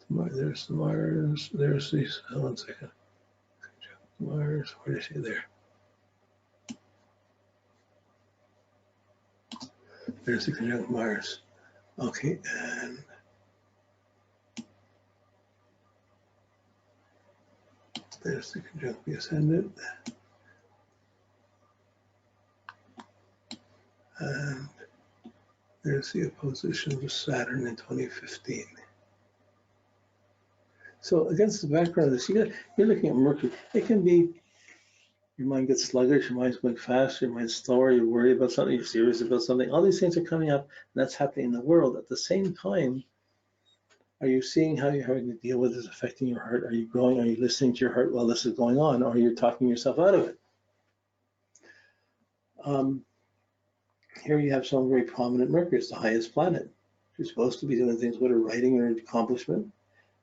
There's the Mars. There's these. Oh, 1 second. Mars. Where is he there? There's the conjunct Mars. Okay, and there's the conjunct the ascendant. And there's the opposition of Saturn in 2015. So against the background of this, you're looking at Mercury. It can be your mind gets sluggish, your mind's going fast, your mind's slower, you're worried about something, you're serious about something. All these things are coming up, and that's happening in the world. At the same time, are you seeing how you're having to deal with this affecting your heart? Are you growing? Are you listening to your heart while this is going on? Or are you talking yourself out of it? Here you have some very prominent Mercury. It's the highest planet. You're supposed to be doing things with a writing or accomplishment,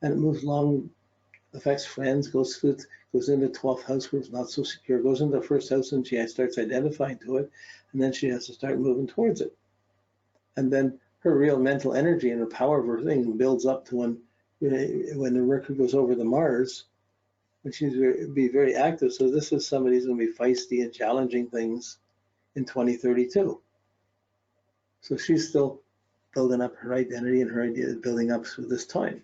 and it moves along, affects friends, goes into the 12th house where it's not so secure, goes into the first house and she starts identifying to it, and then she has to start moving towards it. And then her real mental energy and her power of her thing builds up to when the Mercury goes over the Mars, when she's be very active. So this is somebody who's going to be feisty and challenging things in 2032. So she's still building up her identity, and her idea is building up through this time.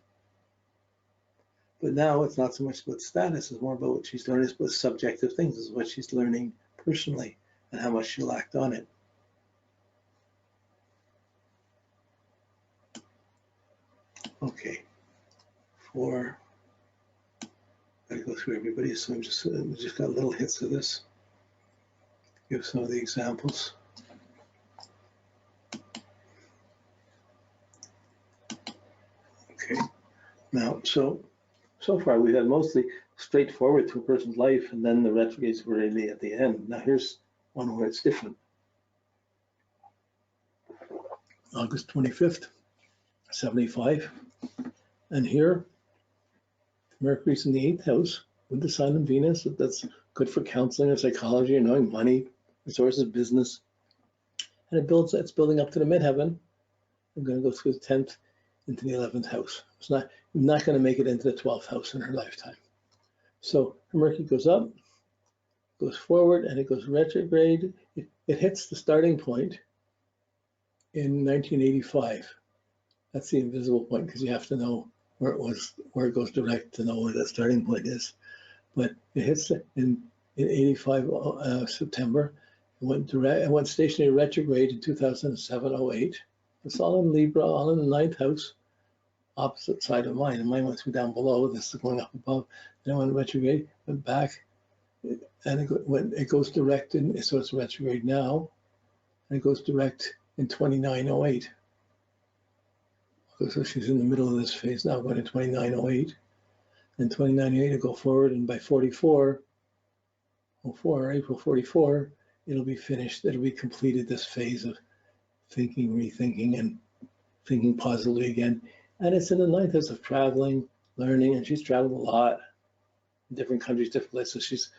But now it's not so much about status, it's more about what she's learning. It's about subjective things, it's what she's learning personally and how much she'll act on it. Okay, gotta go through everybody, so I'm just got little hits of this. Give some of the examples. Okay, now so far we've had mostly straightforward to a person's life, and then the retrogrades were really at the end. Now here's one where it's different. August 25th, 75. And here, Mercury's in the 8th house with the Sun and Venus. That's good for counseling or psychology or knowing money, resources, business. And it's building up to the midheaven. I'm going to go through the 10th into the 11th house. It's not going to make it into the 12th house in her lifetime. So her Mercury goes up, goes forward, and it goes retrograde. It hits the starting point in 1985. That's the invisible point, because you have to know where it goes direct to know where that starting point is. But it hits in 85 September. It went stationary retrograde in 2007-08. It's all in Libra, all in the 9th house, opposite side of mine. And mine went through down below. This is going up above. Then it went retrograde, went back, and it goes direct, so it's retrograde now, and it goes direct in 29-08. So she's in the middle of this phase now, going to 29-08. And 29-08 will go forward, and by 04, April 44, it'll be finished. It'll be completed, this phase of thinking, rethinking, and thinking positively again. And it's in the 9th house of traveling, learning, and she's traveled a lot, different countries, different places. She's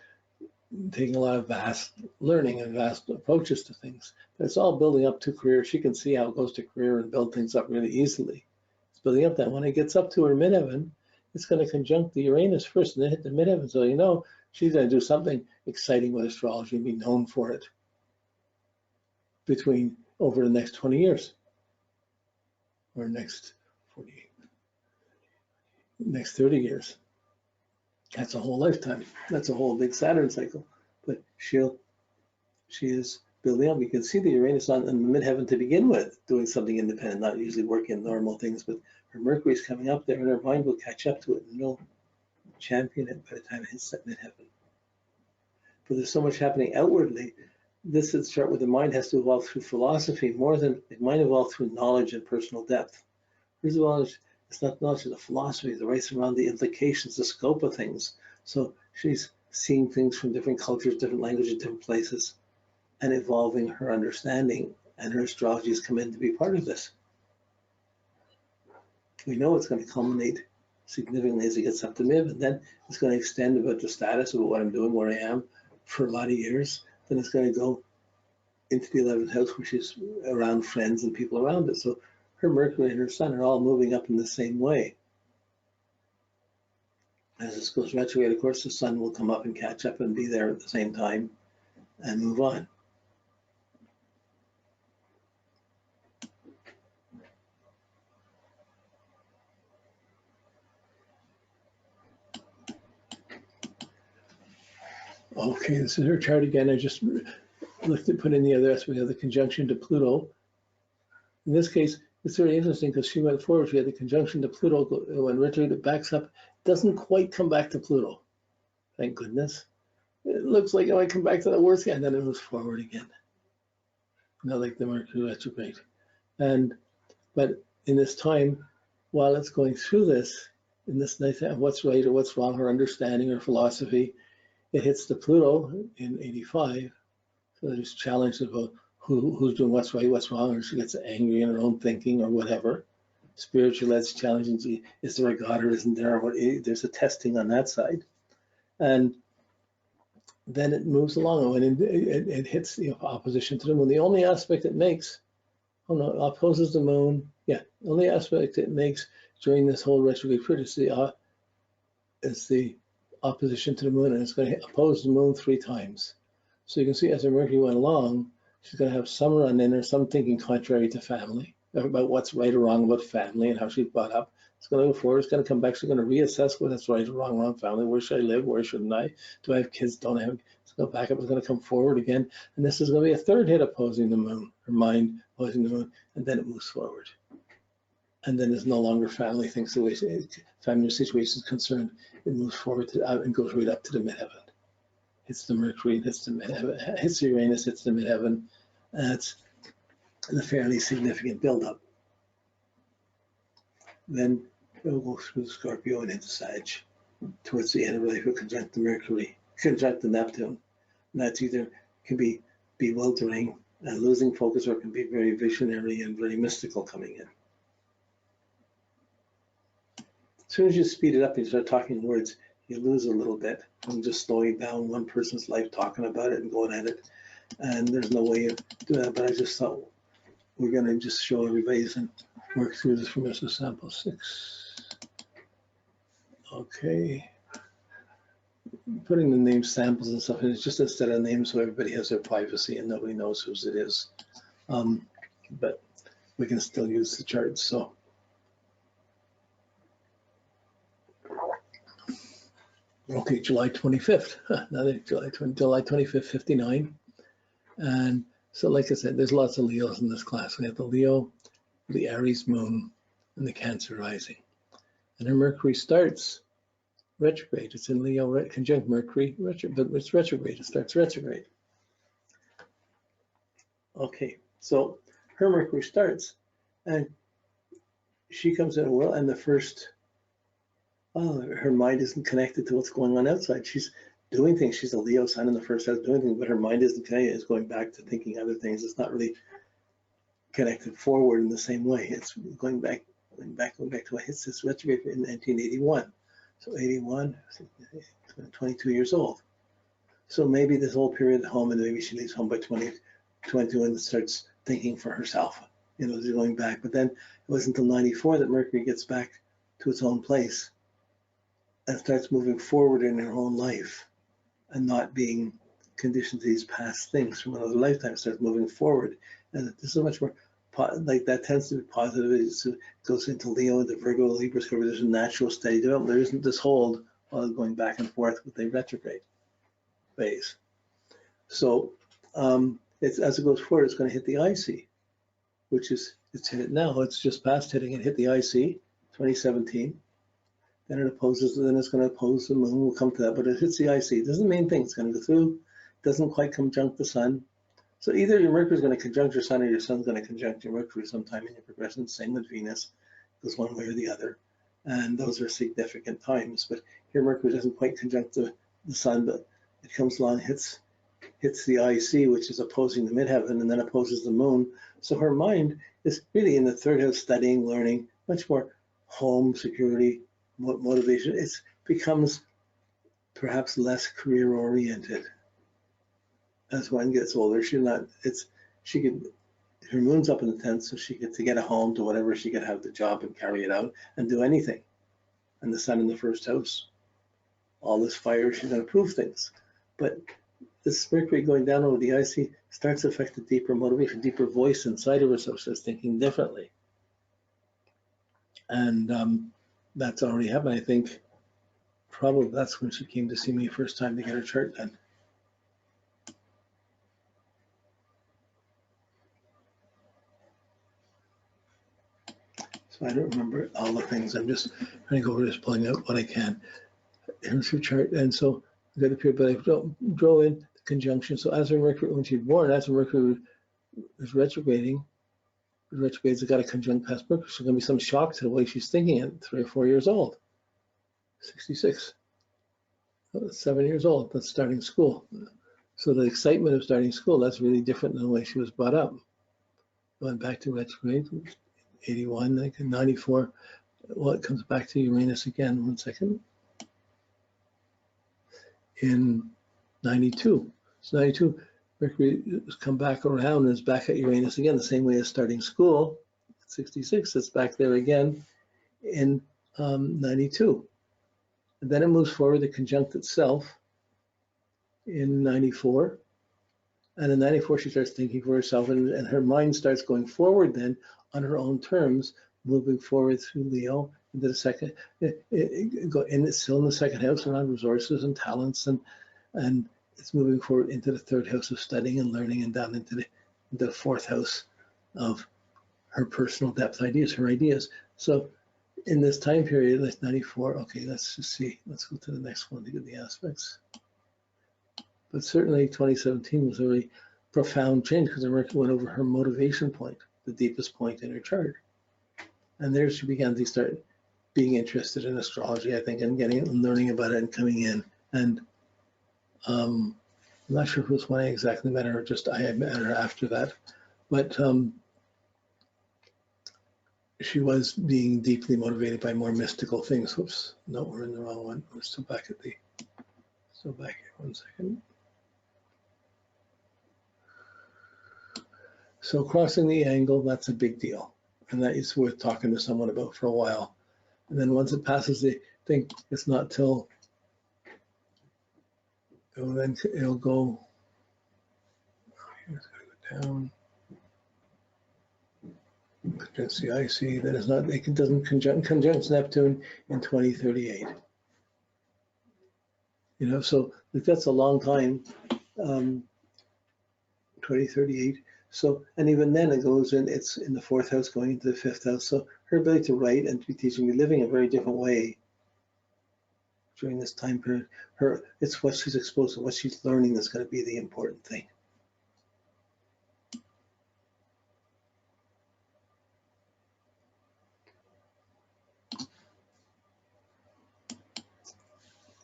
taking a lot of vast learning and vast approaches to things. But it's all building up to career. She can see how it goes to career and build things up really easily. It's building up that when it gets up to her midheaven, it's going to conjunct the Uranus first and then hit the midheaven. So you know she's going to do something exciting with astrology and be known for it over the next 20 years or next 30 years. That's a whole lifetime. That's a whole big Saturn cycle. But she is building up. You can see the Uranus in the midheaven to begin with, doing something independent, not usually working normal things, but her Mercury's coming up there and her mind will catch up to it and it'll champion it by the time it hits that midheaven. But there's so much happening outwardly. This is start where the mind has to evolve through philosophy more than it might evolve through knowledge and personal depth. First of all, it's not knowledge, it's a philosophy that writes around the implications, the scope of things. So she's seeing things from different cultures, different languages, different places, and evolving her understanding, and her astrology has come in to be part of this. We know it's going to culminate significantly as it gets up to mid, and then it's going to extend about the status, about what I'm doing, where I am for a lot of years. Then it's going to go into the 11th house, which is around friends and people around it. So her Mercury and her Sun are all moving up in the same way. As this goes retrograde, of course, the sun will come up and catch up and be there at the same time and move on. Okay, this is her chart again. I just looked at put in the other aspect of the conjunction to Pluto. In this case, it's very interesting because she went forward. She had the conjunction to Pluto. When retrograde, it backs up. It doesn't quite come back to Pluto. Thank goodness. It looks like it might come back to the worst again, and then it moves forward again. Not like the Mercury retrograde. But in this time, while it's going through this, in this nice what's right or what's wrong, her understanding or philosophy, it hits the Pluto in 85. So there's challenges about who's doing what's right, what's wrong, or she gets angry in her own thinking or whatever. Spiritual, that's challenging. Is there a God or isn't there? There's a testing on that side. And then it moves along and it hits the opposition to the moon. The only aspect it makes, opposes the moon. Yeah, the only aspect it makes during this whole retrograde period is the opposition to the moon, and it's going to oppose the moon 3 times. So you can see as her Mercury went along, she's going to have some run in or some thinking contrary to family, about what's right or wrong about family and how she's brought up. It's going to go forward, it's going to come back, she's going to reassess what's right or wrong family, where should I live, where shouldn't I, do I have kids, don't I have, it's going to back up, it's going to come forward again, and this is going to be a 3rd hit opposing the moon, her mind opposing the moon, and then it moves forward. And then it's no longer family things, the way family situation is concerned, it moves forward and goes right up to the midheaven. Hits the Mercury, hits the midheaven, hits the Uranus, hits the midheaven, and it's a fairly significant buildup. Then it will go through Scorpio and into Sag towards the end of life. It will conjunct the Mercury, conjunct the Neptune. And that's either can be bewildering and losing focus, or it can be very visionary and very mystical coming in. As soon as you speed it up and you start talking words, you lose a little bit from just slowing down one person's life, talking about it and going at it. And there's no way of doing that, but I just thought we're going to just show everybody and work through this from as a sample 6. Okay. Putting the name samples and stuff, and it's just instead of names so everybody has their privacy and nobody knows whose it is. But we can still use the charts. So. Okay, July 25th, another July 25th, 59. And so, like I said, there's lots of Leos in this class. We have the Leo, the Aries moon, and the Cancer rising. And her Mercury starts retrograde. It's in Leo, conjunct Mercury, but it's retrograde. It starts retrograde. Okay, so her Mercury starts, and she comes in, well, and the first, her mind isn't connected to what's going on outside. She's doing things. She's a Leo sign in the first house doing things, but her mind isn't connected. It's going back to thinking other things. It's not really connected forward in the same way. It's going back to what hits this retrograde in 1981. So 81, 22 years old. So maybe this whole period at home, and maybe she leaves home by 22 and starts thinking for herself. Going back. But then it wasn't until 94 that Mercury gets back to its own place and starts moving forward in her own life and not being conditioned to these past things from another lifetime. Starts moving forward, and this is much more like that tends to be positive. It goes into Leo, into Virgo, Libra, Scorpio. There's a natural steady development. There isn't this hold while going back and forth with the retrograde phase. So as it goes forward, it's going to hit the IC, which is it's hit it now. It's just past hitting it. Hit the IC 2017. Then it opposes, then it's going to oppose the moon. We'll come to that, but it hits the IC. It doesn't mean things. It's going to go through. Doesn't quite conjunct the sun. So either your Mercury is going to conjunct your sun, or your sun's going to conjunct your Mercury sometime in your progression. Same with Venus, goes one way or the other, and those are significant times. But here Mercury doesn't quite conjunct the sun, but it comes along, hits the IC, which is opposing the midheaven, and then opposes the moon. So her mind is really in the 3rd house, studying, learning, much more home, security, motivation. It becomes perhaps less career oriented as one gets older. Her moon's up in the 10th, so she gets to get a home to whatever, she could have the job and carry it out and do anything. And the sun in the 1st house. all this fire, she's going to prove things. But this Mercury going down over the IC starts to affect the deeper motivation, deeper voice inside of herself. She's thinking differently. And that's already happened. I think probably that's when she came to see me first time to get her chart done. So I don't remember all the things. I'm just trying to go over this, pulling out what I can. Here's her chart. And so I got the period, but I draw in the conjunction. So as her Mercury, when she was born, as her Mercury was retrograding, retrogrades got a conjunct past Mercury. So there's going to be some shock to the way she's thinking at 3 or 4 years old. 66. 7 years old. That's starting school. So the excitement of starting school, that's really different than the way she was brought up. Going back to retrograde, 81, like 94. Well, it comes back to Uranus again. 1 second. In 92. So 92, Mercury has come back around and is back at Uranus again, the same way as starting school. 66, it's back there again in 92. And then it moves forward to conjunct itself in 94. And in 94, she starts thinking for herself, and her mind starts going forward then on her own terms, moving forward through Leo into the second, and it's still in the second house around resources and talents, and it's moving forward into the third house of studying and learning, and down into the fourth house of her personal depth ideas, her ideas. So in this time period, like 94, okay, let's just see. Let's go to the next one to get the aspects. But certainly 2017 was a very profound change because Mercury went over her motivation point, the deepest point in her chart. And there she began to start being interested in astrology, I think, and learning about it and coming in. And I'm not sure if it was when I exactly met her, or just I had met her after that. But she was being deeply motivated by more mystical things. Whoops, no, we're in the wrong one. We're still back at still back here, 1 second. So crossing the angle, that's a big deal. And that is worth talking to someone about for a while. And then once it passes the thing, it's not till, then it'll go, it's gonna go down. Against the IC, that is not, it doesn't conjunct Neptune in 2038. You know, so that's a long time, 2038. So, and even then it goes in, it's in the fourth house going into the fifth house. So her ability to write and to be teaching, be living a very different way during this time period. It's what she's exposed to, what she's learning that's going to be the important thing.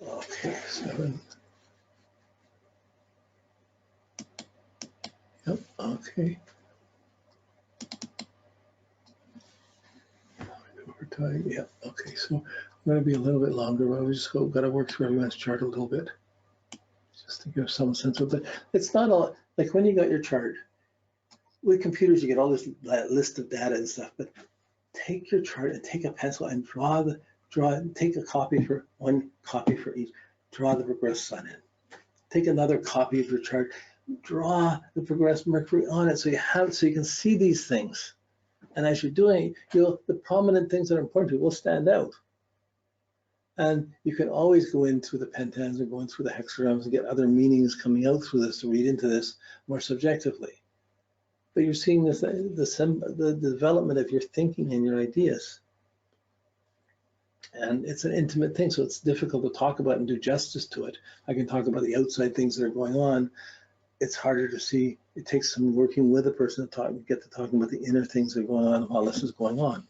Okay, 7. Yep, okay. Overtime, yeah, okay, so I'm going to be a little bit longer, but we just got to work through everyone's chart a little bit. Just to give some sense of it. It's not all, like when you got your chart, with computers, you get all this list of data and stuff, but take your chart and take a pencil and take a copy for one copy for each, draw the progressed sun in. Take another copy of your chart, draw the progressed Mercury on it so you can see these things. And as you're doing, the prominent things that are important to you will stand out. And you can always go in through the pentams and go in through the hexagrams and get other meanings coming out through this to read into this more subjectively. But you're seeing this, the development of your thinking and your ideas. And it's an intimate thing, so it's difficult to talk about and do justice to it. I can talk about the outside things that are going on. It's harder to see. It takes some working with a person to get to talking about the inner things that are going on while this is going on.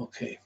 Okay.